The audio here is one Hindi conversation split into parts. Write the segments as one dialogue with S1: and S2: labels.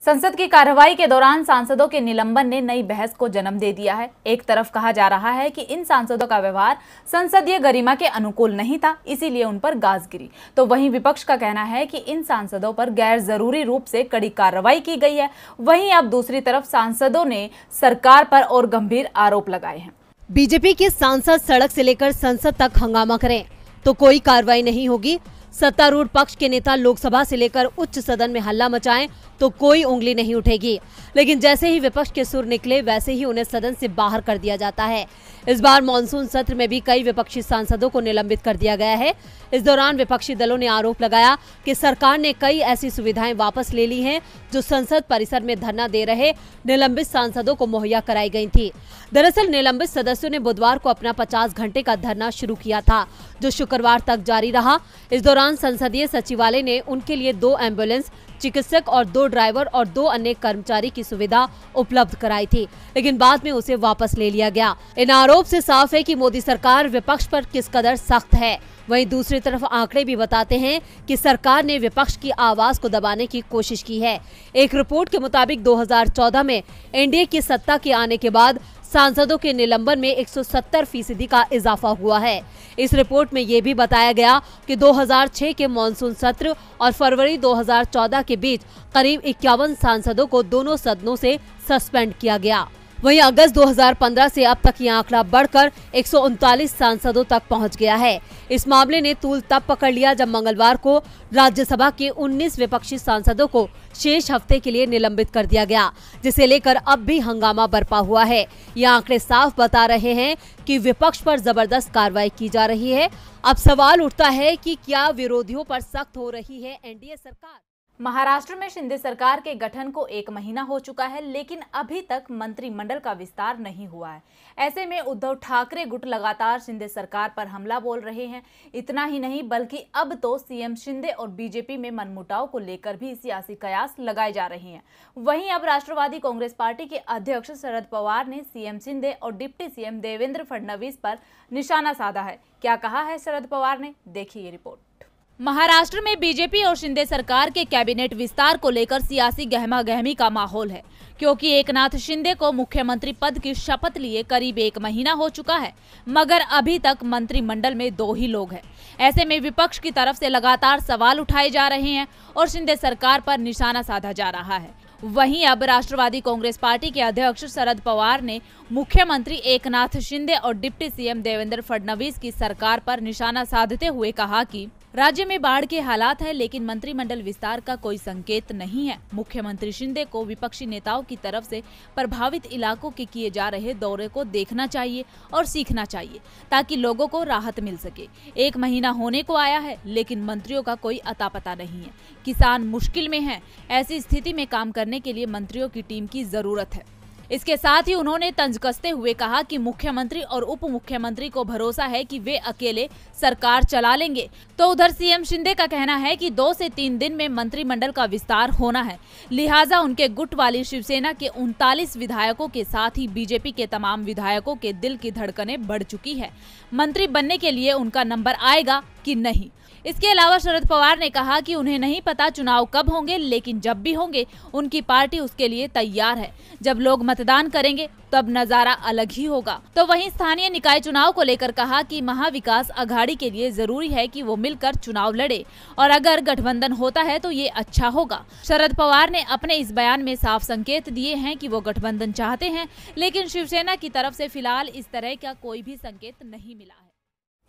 S1: संसद की कार्रवाई के दौरान सांसदों के निलंबन ने नई बहस को जन्म दे दिया है। एक तरफ कहा जा रहा है कि इन सांसदों का व्यवहार संसदीय गरिमा के अनुकूल नहीं था, इसीलिए उन पर गाज गिरी, तो वहीं विपक्ष का कहना है कि इन सांसदों पर गैर जरूरी रूप से कड़ी कार्रवाई की गई है। वहीं अब दूसरी तरफ सांसदों ने सरकार पर और गंभीर आरोप लगाए हैं।
S2: बीजेपी के सांसद सड़क से लेकर संसद तक हंगामा करें तो कोई कार्रवाई नहीं होगी। सत्तारूढ़ पक्ष के नेता लोकसभा से लेकर उच्च सदन में हल्ला मचाएं तो कोई उंगली नहीं उठेगी, लेकिन जैसे ही विपक्ष के सुर निकले वैसे ही उन्हें सदन से बाहर कर दिया जाता है। इस बार मॉनसून सत्र में भी कई विपक्षी सांसदों को निलंबित कर दिया गया है। इस दौरान विपक्षी दलों ने आरोप लगाया कि सरकार ने कई ऐसी सुविधाएं वापस ले ली हैं जो संसद परिसर में धरना दे रहे निलंबित सांसदों को मुहैया कराई गई थी। दरअसल निलंबित सदस्यों ने बुधवार को अपना 50 घंटे का धरना शुरू किया था, जो शुक्रवार तक जारी रहा। इस दौरान संसदीय सचिवालय ने उनके लिए 2 एम्बुलेंस, चिकित्सक और 2 ड्राइवर और 2 अन्य कर्मचारी की सुविधा उपलब्ध कराई थी, लेकिन बाद में उसे वापस ले लिया गया। इन आरोप से साफ है कि मोदी सरकार विपक्ष पर किस कदर सख्त है। वहीं दूसरी तरफ आंकड़े भी बताते हैं कि सरकार ने विपक्ष की आवाज को दबाने की कोशिश की है। एक रिपोर्ट के मुताबिक 2014 में एनडीए की सत्ता के आने के बाद सांसदों के निलंबन में 170% का इजाफा हुआ है। इस रिपोर्ट में ये भी बताया गया कि 2006 के मॉनसून सत्र और फरवरी 2014 के बीच करीब 51 सांसदों को दोनों सदनों से सस्पेंड किया गया। वहीं अगस्त 2015 से अब तक ये आंकड़ा बढ़कर 139 सांसदों तक पहुंच गया है। इस मामले ने तूल तब पकड़ लिया जब मंगलवार को राज्यसभा के 19 विपक्षी सांसदों को शेष हफ्ते के लिए निलंबित कर दिया गया, जिसे लेकर अब भी हंगामा बरपा हुआ है। ये आंकड़े साफ बता रहे हैं कि विपक्ष पर जबरदस्त कार्रवाई की जा रही है। अब सवाल उठता है कि क्या विरोधियों पर सख्त हो रही है एनडीए सरकार।
S1: महाराष्ट्र में शिंदे सरकार के गठन को 1 महीना हो चुका है, लेकिन अभी तक मंत्रिमंडल का विस्तार नहीं हुआ है। ऐसे में उद्धव ठाकरे गुट लगातार शिंदे सरकार पर हमला बोल रहे हैं। इतना ही नहीं, बल्कि अब तो सीएम शिंदे और बीजेपी में मनमुटाव को लेकर भी सियासी कयास लगाए जा रहे हैं। वहीं अब राष्ट्रवादी कांग्रेस पार्टी के अध्यक्ष शरद पवार ने सीएम शिंदे और डिप्टी सीएम देवेंद्र फडणवीस पर निशाना साधा है। क्या कहा है शरद पवार ने, देखिए ये रिपोर्ट। महाराष्ट्र में बीजेपी और शिंदे सरकार के कैबिनेट विस्तार को लेकर सियासी गहमागहमी का माहौल है, क्योंकि एकनाथ शिंदे को मुख्यमंत्री पद की शपथ लिए करीब 1 महीना हो चुका है, मगर अभी तक मंत्रिमंडल में 2 ही लोग हैं। ऐसे में विपक्ष की तरफ से लगातार सवाल उठाए जा रहे हैं और शिंदे सरकार पर निशाना साधा जा रहा है। वहीं अब राष्ट्रवादी कांग्रेस पार्टी के अध्यक्ष शरद पवार ने मुख्यमंत्री एकनाथ शिंदे और डिप्टी सीएम देवेंद्र फडणवीस की सरकार पर निशाना साधते हुए कहा कि राज्य में बाढ़ के हालात है, लेकिन मंत्रिमंडल विस्तार का कोई संकेत नहीं है। मुख्यमंत्री शिंदे को विपक्षी नेताओं की तरफ से प्रभावित इलाकों के किए जा रहे दौरे को देखना चाहिए और सीखना चाहिए, ताकि लोगों को राहत मिल सके। 1 महीना होने को आया है, लेकिन मंत्रियों का कोई अता पता नहीं है। किसान मुश्किल में हैं। ऐसी स्थिति में काम करने के लिए मंत्रियों की टीम की जरूरत है। इसके साथ ही उन्होंने तंज कसते हुए कहा कि मुख्यमंत्री और उप मुख्यमंत्री को भरोसा है कि वे अकेले सरकार चला लेंगे। तो उधर सीएम शिंदे का कहना है कि 2 से 3 दिन में मंत्रिमंडल का विस्तार होना है, लिहाजा उनके गुट वाली शिवसेना के 39 विधायकों के साथ ही बीजेपी के तमाम विधायकों के दिल की धड़कनें बढ़ चुकी है। मंत्री बनने के लिए उनका नंबर आएगा कि नहीं। इसके अलावा शरद पवार ने कहा कि उन्हें नहीं पता चुनाव कब होंगे, लेकिन जब भी होंगे उनकी पार्टी उसके लिए तैयार है। जब लोग मतदान करेंगे तब नजारा अलग ही होगा। तो वहीं स्थानीय निकाय चुनाव को लेकर कहा कि महाविकास अघाड़ी के लिए जरूरी है कि वो मिलकर चुनाव लड़े, और अगर गठबंधन होता है तो ये अच्छा होगा। शरद पवार ने अपने इस बयान में साफ संकेत दिए हैं कि वो गठबंधन चाहते हैं, लेकिन शिवसेना की तरफ से फिलहाल इस तरह का कोई भी संकेत नहीं मिला है।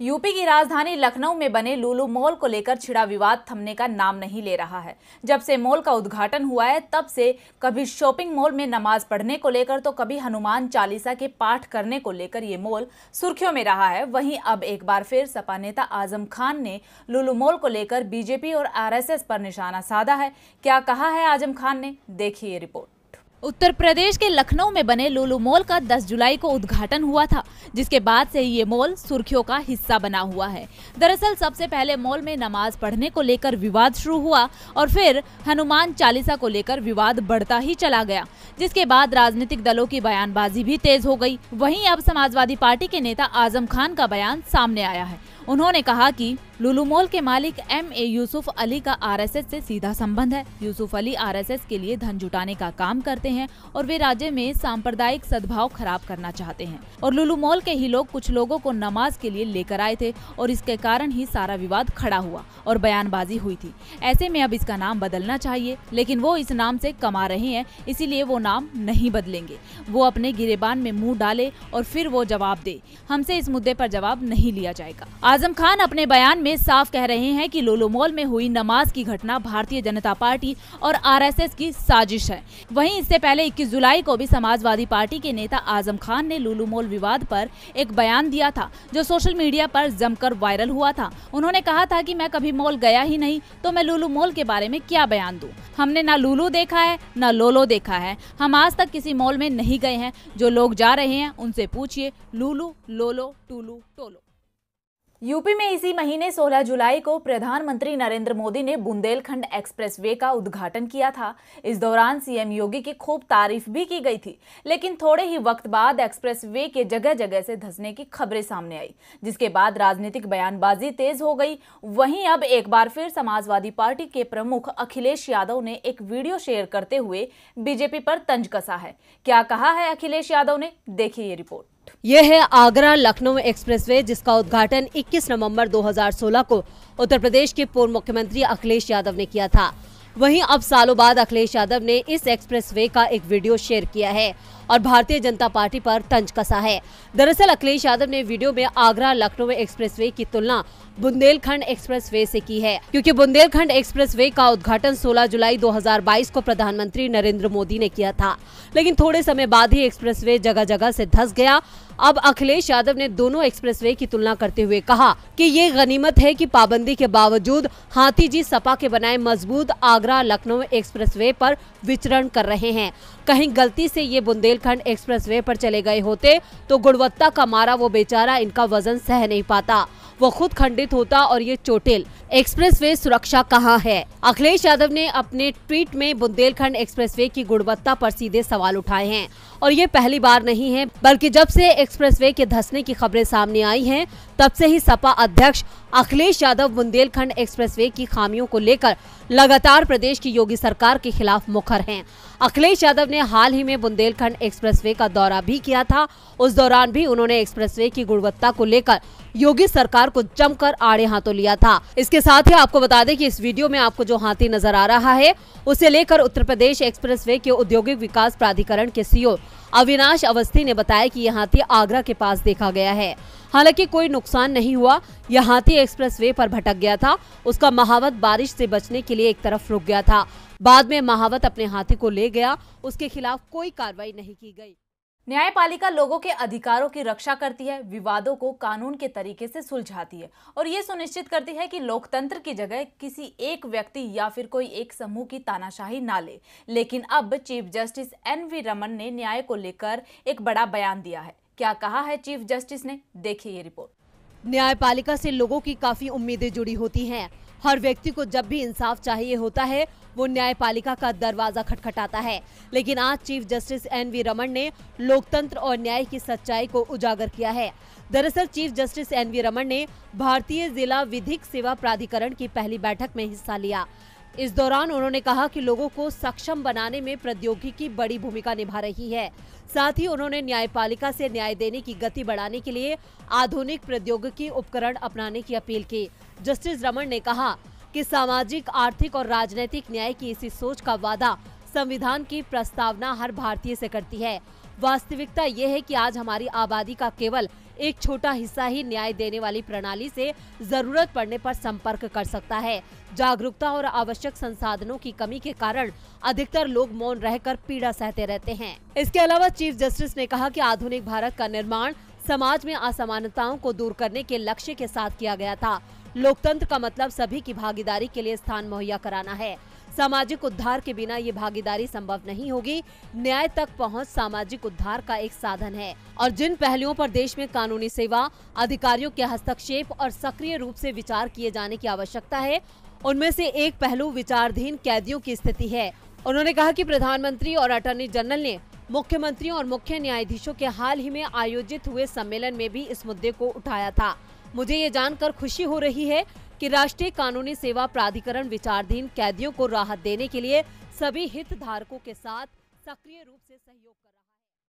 S1: यूपी की राजधानी लखनऊ में बने लुलु मॉल को लेकर छिड़ा विवाद थमने का नाम नहीं ले रहा है। जब से मॉल का उद्घाटन हुआ है, तब से कभी शॉपिंग मॉल में नमाज पढ़ने को लेकर तो कभी हनुमान चालीसा के पाठ करने को लेकर ये मॉल सुर्खियों में रहा है। वहीं अब एक बार फिर सपा नेता आजम खान ने लुलु मॉल को लेकर बीजेपी और आरएसएस पर निशाना साधा है। क्या कहा है आजम खान ने, देखिए ये रिपोर्ट। उत्तर प्रदेश के लखनऊ में बने लुलु मॉल का 10 जुलाई को उद्घाटन हुआ था, जिसके बाद से ये मॉल सुर्खियों का हिस्सा बना हुआ है। दरअसल सबसे पहले मॉल में नमाज पढ़ने को लेकर विवाद शुरू हुआ और फिर हनुमान चालीसा को लेकर विवाद बढ़ता ही चला गया, जिसके बाद राजनीतिक दलों की बयानबाजी भी तेज हो गई। वहीं अब समाजवादी पार्टी के नेता आजम खान का बयान सामने आया है। उन्होंने कहा कि लुलु मॉल के मालिक M.A. यूसुफ अली का RSS से सीधा संबंध है। यूसुफ अली RSS के लिए धन जुटाने का काम करते हैं और वे राज्य में सांप्रदायिक सद्भाव खराब करना चाहते हैं और लुलु मॉल के ही लोग कुछ लोगों को नमाज के लिए लेकर आए थे और इसके कारण ही सारा विवाद खड़ा हुआ और बयानबाजी हुई थी। ऐसे में अब इसका नाम बदलना चाहिए, लेकिन वो इस नाम से कमा रहे हैं, इसीलिए वो नाम नहीं बदलेंगे। वो अपने गिरेबान में मुंह डाले और फिर वो जवाब दे। हमसे इस मुद्दे पर जवाब नहीं लिया जाएगा। आजम खान अपने बयान में साफ कह रहे हैं कि लुलु मॉल में हुई नमाज की घटना भारतीय जनता पार्टी और RSS की साजिश है। वहीं इससे पहले 21 जुलाई को भी समाजवादी पार्टी के नेता आजम खान ने लुलु मॉल विवाद पर एक बयान दिया था, जो सोशल मीडिया पर जमकर वायरल हुआ था। उन्होंने कहा था कि मैं कभी मॉल गया ही नहीं, तो मैं लुलु मॉल के बारे में क्या बयान दूं। हमने ना लुलु देखा है ना लोलो देखा है। हम आज तक किसी मॉल में नहीं गए हैं। जो लोग जा रहे हैं उनसे पूछिए, लुलु, लोलो, टुलु, टोलो। यूपी में इसी महीने 16 जुलाई को प्रधानमंत्री नरेंद्र मोदी ने बुंदेलखंड एक्सप्रेसवे का उद्घाटन किया था। इस दौरान सीएम योगी की खूब तारीफ भी की गई थी, लेकिन थोड़े ही वक्त बाद एक्सप्रेसवे के जगह जगह से धंसने की खबरें सामने आई, जिसके बाद राजनीतिक बयानबाजी तेज हो गई। वहीं अब एक बार फिर समाजवादी पार्टी के प्रमुख अखिलेश यादव ने एक वीडियो शेयर करते हुए बीजेपी पर तंज कसा है। क्या कहा है अखिलेश यादव ने, देखिए ये रिपोर्ट।
S2: यह है आगरा लखनऊ एक्सप्रेसवे, जिसका उद्घाटन 21 नवंबर 2016 को उत्तर प्रदेश के पूर्व मुख्यमंत्री अखिलेश यादव ने किया था। वहीं अब सालों बाद अखिलेश यादव ने इस एक्सप्रेसवे का एक वीडियो शेयर किया है और भारतीय जनता पार्टी पर तंज कसा है। दरअसल अखिलेश यादव ने वीडियो में आगरा लखनऊ एक्सप्रेसवे की तुलना बुंदेलखंड एक्सप्रेसवे से की है, क्योंकि बुंदेलखंड एक्सप्रेसवे का उद्घाटन 16 जुलाई 2022 को प्रधानमंत्री नरेंद्र मोदी ने किया था, लेकिन थोड़े समय बाद ही एक्सप्रेसवे जगह जगह से धंस गया। अब अखिलेश यादव ने दोनों एक्सप्रेसवे की तुलना करते हुए कहा कि ये गनीमत है कि पाबंदी के बावजूद हाथी जी सपा के बनाए मजबूत आगरा लखनऊ एक्सप्रेसवे पर विचरण कर रहे हैं। कहीं गलती से ये बुंदेलखंड एक्सप्रेसवे पर चले गए होते तो गुणवत्ता का मारा वो बेचारा इनका वजन सह नहीं पाता, वो खुद खंडित होता और ये चोटिल एक्सप्रेसवे सुरक्षा कहाँ है। अखिलेश यादव ने अपने ट्वीट में बुंदेलखंड एक्सप्रेसवे की गुणवत्ता पर सीधे सवाल उठाए हैं और ये पहली बार नहीं है, बल्कि जब से एक्सप्रेसवे के धंसने की खबरें सामने आई हैं, तब से ही सपा अध्यक्ष अखिलेश यादव बुंदेलखंड एक्सप्रेसवे की खामियों को लेकर लगातार प्रदेश की योगी सरकार के खिलाफ मुखर हैं। अखिलेश यादव ने हाल ही में बुंदेलखंड एक्सप्रेसवे का दौरा भी किया था। उस दौरान भी उन्होंने एक्सप्रेसवे की गुणवत्ता को लेकर योगी सरकार को जमकर आड़े हाथों लिया था। इसके साथ ही आपको बता दें कि इस वीडियो में आपको जो हाथी नजर आ रहा है, उसे लेकर उत्तर प्रदेश एक्सप्रेसवे के औद्योगिक विकास प्राधिकरण के CEO अविनाश अवस्थी ने बताया कि यह हाथी आगरा के पास देखा गया है। हालांकि कोई नुकसान नहीं हुआ। यह हाथी एक्सप्रेसवे पर भटक गया था। उसका महावत बारिश से बचने के लिए एक तरफ रुक गया था। बाद में महावत अपने हाथी को ले गया। उसके खिलाफ कोई कार्रवाई नहीं की गई।
S1: न्यायपालिका लोगों के अधिकारों की रक्षा करती है, विवादों को कानून के तरीके से सुलझाती है और ये सुनिश्चित करती है कि लोकतंत्र की जगह किसी एक व्यक्ति या फिर कोई एक समूह की तानाशाही ना ले। लेकिन अब चीफ जस्टिस NV रमन ने न्याय को लेकर एक बड़ा बयान दिया है। क्या कहा है चीफ जस्टिस ने, देखिए ये रिपोर्ट।
S2: न्यायपालिका से लोगों की काफी उम्मीदें जुड़ी होती हैं। हर व्यक्ति को जब भी इंसाफ चाहिए होता है, वो न्यायपालिका का दरवाजा खटखटाता है। लेकिन आज चीफ जस्टिस NV रमन ने लोकतंत्र और न्याय की सच्चाई को उजागर किया है। दरअसल चीफ जस्टिस NV रमन ने भारतीय जिला विधिक सेवा प्राधिकरण की पहली बैठक में हिस्सा लिया। इस दौरान उन्होंने कहा कि लोगों को सक्षम बनाने में प्रौद्योगिकी बड़ी भूमिका निभा रही है। साथ ही उन्होंने न्यायपालिका से न्याय देने की गति बढ़ाने के लिए आधुनिक प्रौद्योगिकी उपकरण अपनाने की अपील की। जस्टिस रमन ने कहा कि सामाजिक, आर्थिक और राजनीतिक न्याय की इसी सोच का वादा संविधान की प्रस्तावना हर भारतीय से करती है। वास्तविकता ये है कि आज हमारी आबादी का केवल एक छोटा हिस्सा ही न्याय देने वाली प्रणाली से जरूरत पड़ने पर संपर्क कर सकता है। जागरूकता और आवश्यक संसाधनों की कमी के कारण अधिकतर लोग मौन रहकर पीड़ा सहते रहते हैं। इसके अलावा चीफ जस्टिस ने कहा कि आधुनिक भारत का निर्माण समाज में असमानताओं को दूर करने के लक्ष्य के साथ किया गया था। लोकतंत्र का मतलब सभी की भागीदारी के लिए स्थान मुहैया कराना है। सामाजिक उद्धार के बिना ये भागीदारी संभव नहीं होगी। न्याय तक पहुंच सामाजिक उद्धार का एक साधन है और जिन पहलुओं पर देश में कानूनी सेवा, अधिकारियों के हस्तक्षेप और सक्रिय रूप से विचार किए जाने की आवश्यकता है, उनमें से एक पहलू विचाराधीन कैदियों की स्थिति है। उन्होंने कहा कि प्रधानमंत्री और अटॉर्नी जनरल ने मुख्यमंत्रियों और मुख्य न्यायाधीशों के हाल ही में आयोजित हुए सम्मेलन में भी इस मुद्दे को उठाया था। मुझे ये जानकर खुशी हो रही है कि राष्ट्रीय कानूनी सेवा प्राधिकरण विचाराधीन कैदियों को राहत देने के लिए सभी हितधारकों के साथ सक्रिय रूप से सहयोग कर रहा है।